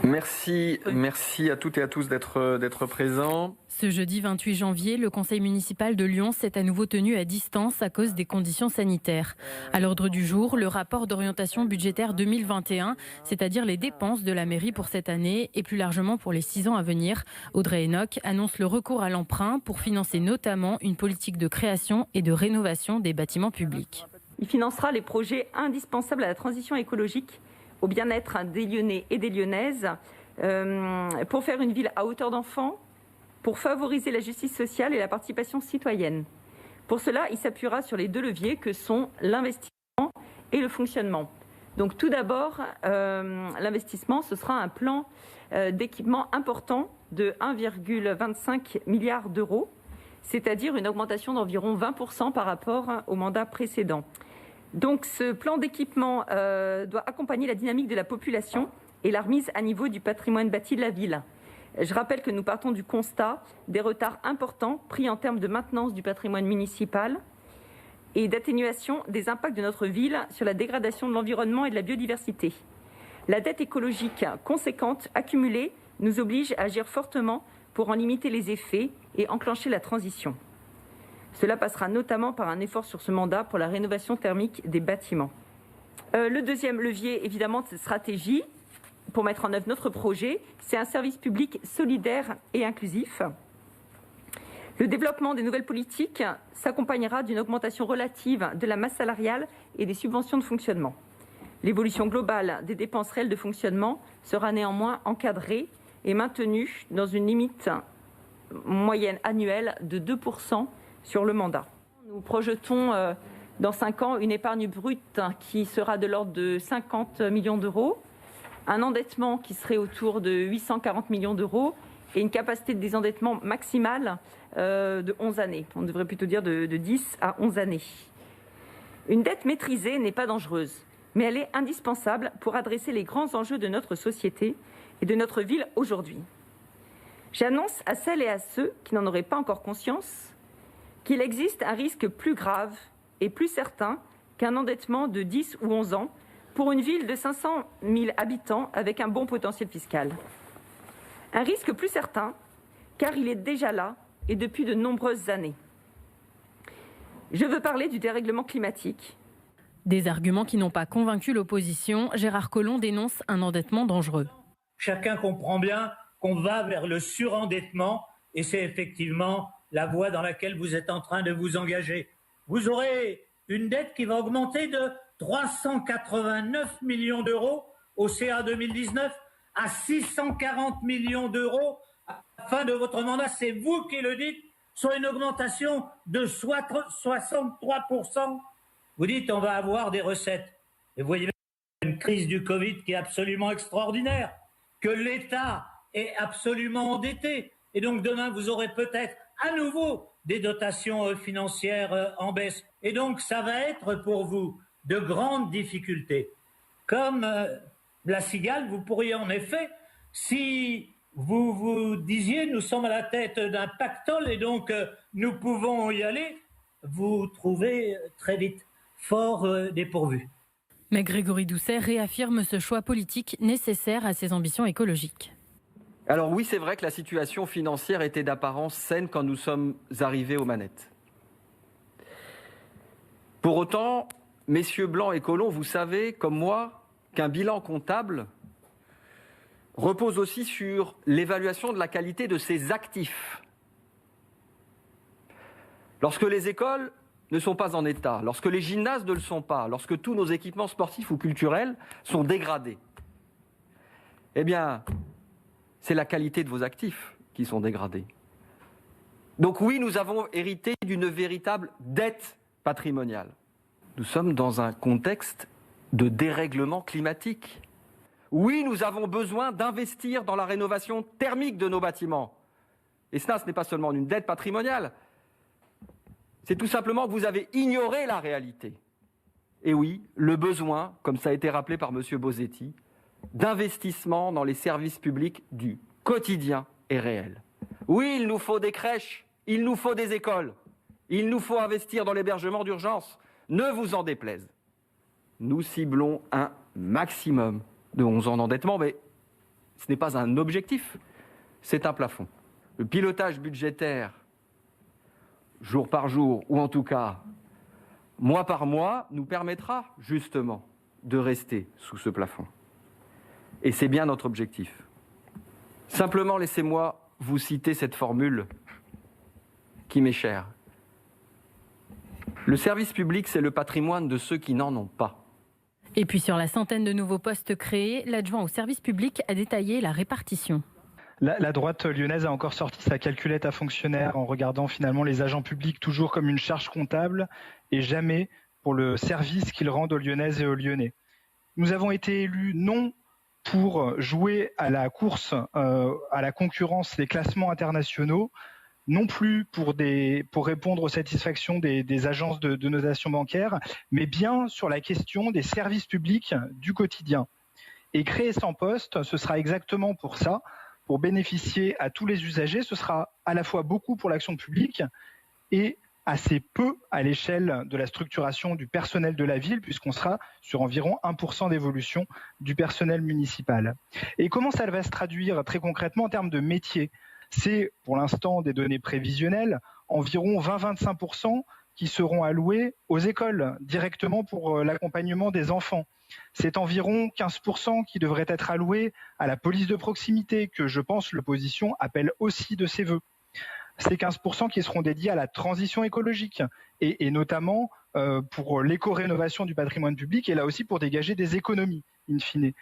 Merci à toutes et à tous d'être présents. Ce jeudi 28 janvier, le conseil municipal de Lyon s'est à nouveau tenu à distance à cause des conditions sanitaires. À l'ordre du jour, le rapport d'orientation budgétaire 2021, c'est-à-dire les dépenses de la mairie pour cette année et plus largement pour les 6 ans à venir. Audrey Hénoch annonce le recours à l'emprunt pour financer notamment une politique de création et de rénovation des bâtiments publics. Il financera les projets indispensables à la transition écologique, au bien-être des Lyonnais et des Lyonnaises, pour faire une ville à hauteur d'enfant, pour favoriser la justice sociale et la participation citoyenne. Pour cela, il s'appuiera sur les deux leviers que sont l'investissement et le fonctionnement. Donc tout d'abord, l'investissement, ce sera un plan d'équipement important de 1,25 milliard d'euros, c'est-à-dire une augmentation d'environ 20% par rapport au mandat précédent. Donc ce plan d'équipement doit accompagner la dynamique de la population et la remise à niveau du patrimoine bâti de la ville. Je rappelle que nous partons du constat des retards importants pris en termes de maintenance du patrimoine municipal et d'atténuation des impacts de notre ville sur la dégradation de l'environnement et de la biodiversité. La dette écologique conséquente accumulée nous oblige à agir fortement pour en limiter les effets et enclencher la transition. Cela passera notamment par un effort sur ce mandat pour la rénovation thermique des bâtiments. Le deuxième levier, évidemment, de cette stratégie pour mettre en œuvre notre projet, c'est un service public solidaire et inclusif. Le développement des nouvelles politiques s'accompagnera d'une augmentation relative de la masse salariale et des subventions de fonctionnement. L'évolution globale des dépenses réelles de fonctionnement sera néanmoins encadrée et maintenue dans une limite moyenne annuelle de 2% sur le mandat. Nous projetons dans 5 ans une épargne brute qui sera de l'ordre de 50 millions d'euros, un endettement qui serait autour de 840 millions d'euros et une capacité de désendettement maximale de 11 années. On devrait plutôt dire de 10 à 11 années. Une dette maîtrisée n'est pas dangereuse, mais elle est indispensable pour adresser les grands enjeux de notre société et de notre ville aujourd'hui. J'annonce à celles et à ceux qui n'en auraient pas encore conscience qu'il existe un risque plus grave et plus certain qu'un endettement de 10 ou 11 ans pour une ville de 500 000 habitants avec un bon potentiel fiscal. Un risque plus certain, car il est déjà là et depuis de nombreuses années. Je veux parler du dérèglement climatique. Des arguments qui n'ont pas convaincu l'opposition, Gérard Collomb dénonce un endettement dangereux. Chacun comprend bien qu'on va vers le surendettement et c'est effectivement la voie dans laquelle vous êtes en train de vous engager. Vous aurez une dette qui va augmenter de 389 millions d'euros au CA 2019 à 640 millions d'euros à la fin de votre mandat. C'est vous qui le dites, soit une augmentation de 63%. Vous dites on va avoir des recettes. Et vous voyez une crise du Covid qui est absolument extraordinaire, que l'État est absolument endetté. Et donc demain, vous aurez peut-être à nouveau des dotations financières en baisse. Et donc, ça va être pour vous de grandes difficultés. Comme la cigale, vous pourriez en effet, si vous vous disiez nous sommes à la tête d'un pactole et donc nous pouvons y aller, vous trouvez très vite fort dépourvu. Mais Grégory Doucet réaffirme ce choix politique nécessaire à ses ambitions écologiques. Alors oui, c'est vrai que la situation financière était d'apparence saine quand nous sommes arrivés aux manettes. Pour autant, messieurs Blanc et Collomb, vous savez, comme moi, qu'un bilan comptable repose aussi sur l'évaluation de la qualité de ses actifs. Lorsque les écoles ne sont pas en état, lorsque les gymnases ne le sont pas, lorsque tous nos équipements sportifs ou culturels sont dégradés, eh bien, c'est la qualité de vos actifs qui sont dégradés. Donc oui, nous avons hérité d'une véritable dette patrimoniale. Nous sommes dans un contexte de dérèglement climatique. Oui, nous avons besoin d'investir dans la rénovation thermique de nos bâtiments. Et cela, ce n'est pas seulement une dette patrimoniale, c'est tout simplement que vous avez ignoré la réalité. Et oui, le besoin, comme ça a été rappelé par M. Bosetti, d'investissement dans les services publics du quotidien est réel. Oui, il nous faut des crèches, il nous faut des écoles, il nous faut investir dans l'hébergement d'urgence. Ne vous en déplaise. Nous ciblons un maximum de 11 ans d'endettement, mais Ce n'est pas un objectif, c'est un plafond. Le pilotage budgétaire, jour par jour, ou en tout cas mois par mois, nous permettra justement de rester sous ce plafond. Et c'est bien notre objectif. Simplement, laissez-moi vous citer cette formule qui m'est chère. Le service public, c'est le patrimoine de ceux qui n'en ont pas. Et puis sur la centaine de nouveaux postes créés, l'adjoint au service public a détaillé la répartition. La droite lyonnaise a encore sorti sa calculette à fonctionnaires en regardant finalement les agents publics toujours comme une charge comptable et jamais pour le service qu'ils rendent aux Lyonnaises et aux Lyonnais. Nous avons été élus non pour jouer à la course, à la concurrence des classements internationaux, non plus pour répondre aux satisfactions des agences de notation bancaire, mais bien sur la question des services publics du quotidien. Et créer 100 postes, ce sera exactement pour ça, pour bénéficier à tous les usagers. Ce sera à la fois beaucoup pour l'action publique et assez peu à l'échelle de la structuration du personnel de la ville, puisqu'on sera sur environ 1% d'évolution du personnel municipal. Et comment ça va se traduire très concrètement en termes de métiers ? C'est pour l'instant des données prévisionnelles, environ 20-25% qui seront alloués aux écoles directement pour l'accompagnement des enfants. C'est environ 15% qui devraient être alloués à la police de proximité, que je pense l'opposition appelle aussi de ses voeux. C'est 15% qui seront dédiés à la transition écologique et notamment pour l'éco-rénovation du patrimoine public et là aussi pour dégager des économies, in fine.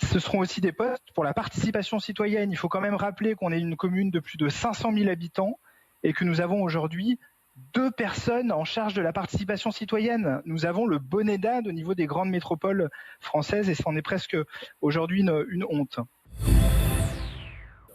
Ce seront aussi des postes pour la participation citoyenne. Il faut quand même rappeler qu'on est une commune de plus de 500 000 habitants et que nous avons aujourd'hui 2 personnes en charge de la participation citoyenne. Nous avons le bonnet d'âne au niveau des grandes métropoles françaises et c'en est presque aujourd'hui une honte.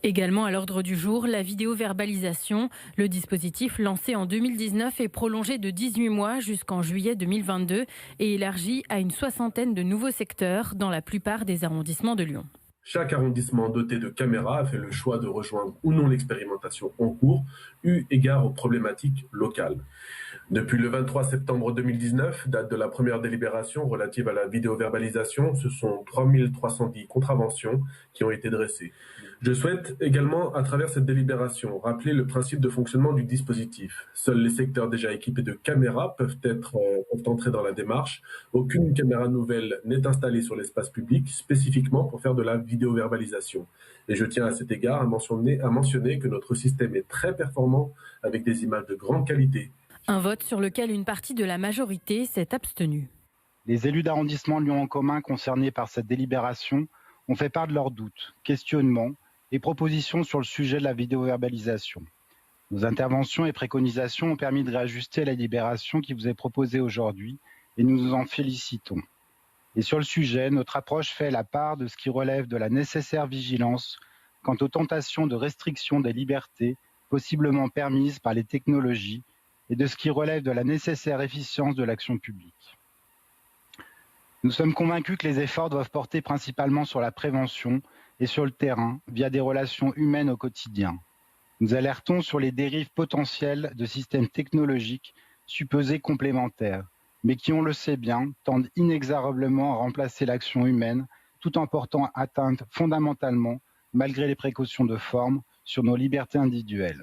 Également à l'ordre du jour, la vidéo-verbalisation. Le dispositif lancé en 2019 est prolongé de 18 mois jusqu'en juillet 2022 et élargi à une 60aine de nouveaux secteurs dans la plupart des arrondissements de Lyon. Chaque arrondissement doté de caméras a fait le choix de rejoindre ou non l'expérimentation en cours, eu égard aux problématiques locales. Depuis le 23 septembre 2019, date de la première délibération relative à la vidéo-verbalisation, ce sont 3310 contraventions qui ont été dressées. Je souhaite également, à travers cette délibération, rappeler le principe de fonctionnement du dispositif. Seuls les secteurs déjà équipés de caméras peuvent entrer dans la démarche. Aucune caméra nouvelle n'est installée sur l'espace public, spécifiquement pour faire de la vidéo-verbalisation. Et je tiens à cet égard à mentionner que notre système est très performant, avec des images de grande qualité. Un vote sur lequel une partie de la majorité s'est abstenue. Les élus d'arrondissement Lyon en commun concernés par cette délibération ont fait part de leurs doutes, questionnements et propositions sur le sujet de la vidéo-verbalisation. Nos interventions et préconisations ont permis de réajuster la délibération qui vous est proposée aujourd'hui et nous nous en félicitons. Et sur le sujet, notre approche fait la part de ce qui relève de la nécessaire vigilance quant aux tentations de restriction des libertés possiblement permises par les technologies et de ce qui relève de la nécessaire efficience de l'action publique. Nous sommes convaincus que les efforts doivent porter principalement sur la prévention et sur le terrain via des relations humaines au quotidien. Nous alertons sur les dérives potentielles de systèmes technologiques supposés complémentaires, mais qui, on le sait bien, tendent inexorablement à remplacer l'action humaine tout en portant atteinte fondamentalement, malgré les précautions de forme, sur nos libertés individuelles.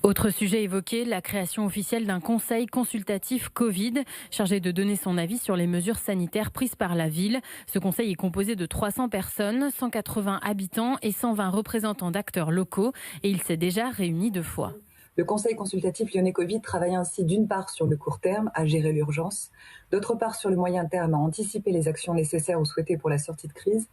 Autre sujet évoqué, la création officielle d'un conseil consultatif Covid chargé de donner son avis sur les mesures sanitaires prises par la ville. Ce conseil est composé de 300 personnes, 180 habitants et 120 représentants d'acteurs locaux et il s'est déjà réuni 2 fois. Le Conseil consultatif lyonnais Covid travaille ainsi d'une part sur le court terme à gérer l'urgence, d'autre part sur le moyen terme à anticiper les actions nécessaires ou souhaitées pour la sortie de crise,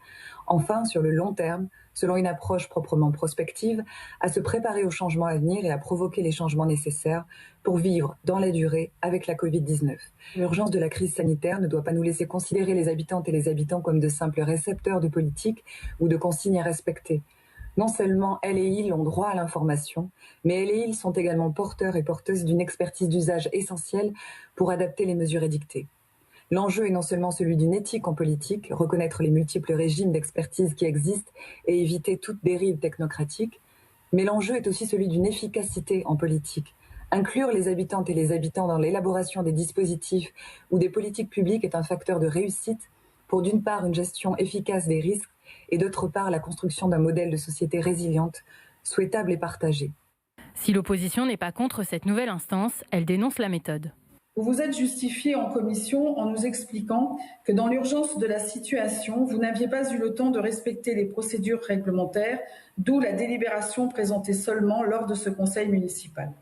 enfin sur le long terme, selon une approche proprement prospective, à se préparer aux changements à venir et à provoquer les changements nécessaires pour vivre dans la durée avec la Covid-19. L'urgence de la crise sanitaire ne doit pas nous laisser considérer les habitantes et les habitants comme de simples récepteurs de politique ou de consignes à respecter. Non seulement elles et ils ont droit à l'information, mais elles et ils sont également porteurs et porteuses d'une expertise d'usage essentielle pour adapter les mesures édictées. L'enjeu est non seulement celui d'une éthique en politique, reconnaître les multiples régimes d'expertise qui existent et éviter toute dérive technocratique, mais l'enjeu est aussi celui d'une efficacité en politique. Inclure les habitantes et les habitants dans l'élaboration des dispositifs ou des politiques publiques est un facteur de réussite pour d'une part une gestion efficace des risques et d'autre part la construction d'un modèle de société résiliente, souhaitable et partagé. Si l'opposition n'est pas contre cette nouvelle instance, elle dénonce la méthode. Vous vous êtes justifié en commission en nous expliquant que dans l'urgence de la situation, vous n'aviez pas eu le temps de respecter les procédures réglementaires, d'où la délibération présentée seulement lors de ce conseil municipal.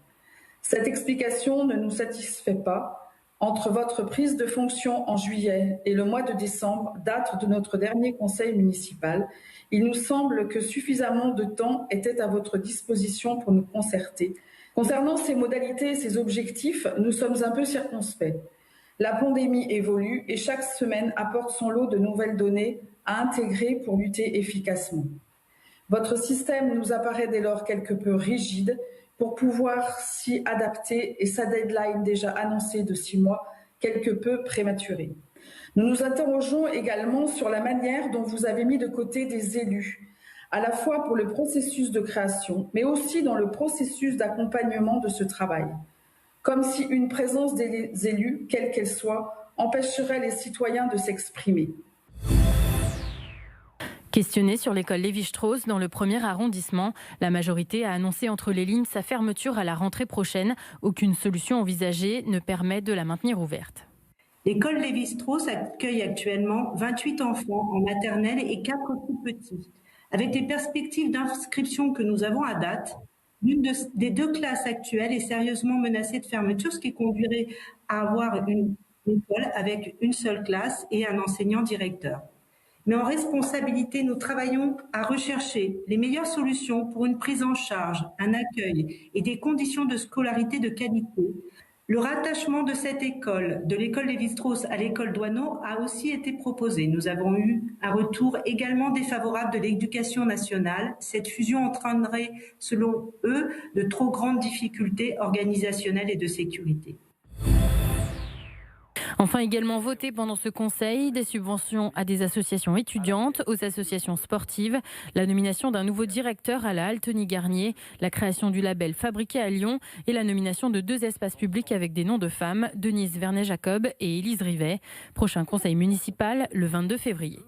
Cette explication ne nous satisfait pas. Entre votre prise de fonction en juillet et le mois de décembre, date de notre dernier conseil municipal, il nous semble que suffisamment de temps était à votre disposition pour nous concerter. Concernant ces modalités et ces objectifs, nous sommes un peu circonspects. La pandémie évolue et chaque semaine apporte son lot de nouvelles données à intégrer pour lutter efficacement. Votre système nous apparaît dès lors quelque peu rigide pour pouvoir s'y adapter et sa deadline déjà annoncée de 6 mois quelque peu prématurée. Nous nous interrogeons également sur la manière dont vous avez mis de côté des élus, à la fois pour le processus de création, mais aussi dans le processus d'accompagnement de ce travail. Comme si une présence des élus, quelle qu'elle soit, empêcherait les citoyens de s'exprimer. Questionnée sur l'école Lévi-Strauss dans le 1er arrondissement, la majorité a annoncé entre les lignes sa fermeture à la rentrée prochaine. Aucune solution envisagée ne permet de la maintenir ouverte. L'école Lévi-Strauss accueille actuellement 28 enfants en maternelle et 4 tout petits. Avec les perspectives d'inscription que nous avons à date, l'une des 2 classes actuelles est sérieusement menacée de fermeture, ce qui conduirait à avoir une école avec une seule classe et un enseignant directeur. Mais en responsabilité, nous travaillons à rechercher les meilleures solutions pour une prise en charge, un accueil et des conditions de scolarité de qualité. Le rattachement de cette école, de l'école Lévi-Strauss à l'école Doisneau, a aussi été proposé. Nous avons eu un retour également défavorable de l'Éducation nationale. Cette fusion entraînerait, selon eux, de trop grandes difficultés organisationnelles et de sécurité. Enfin, également voté pendant ce conseil, des subventions à des associations étudiantes, aux associations sportives, la nomination d'un nouveau directeur à la Alteny-Garnier, la création du label Fabriqué à Lyon et la nomination de 2 espaces publics avec des noms de femmes, Denise Vernet-Jacob et Élise Rivet. Prochain conseil municipal le 22 février.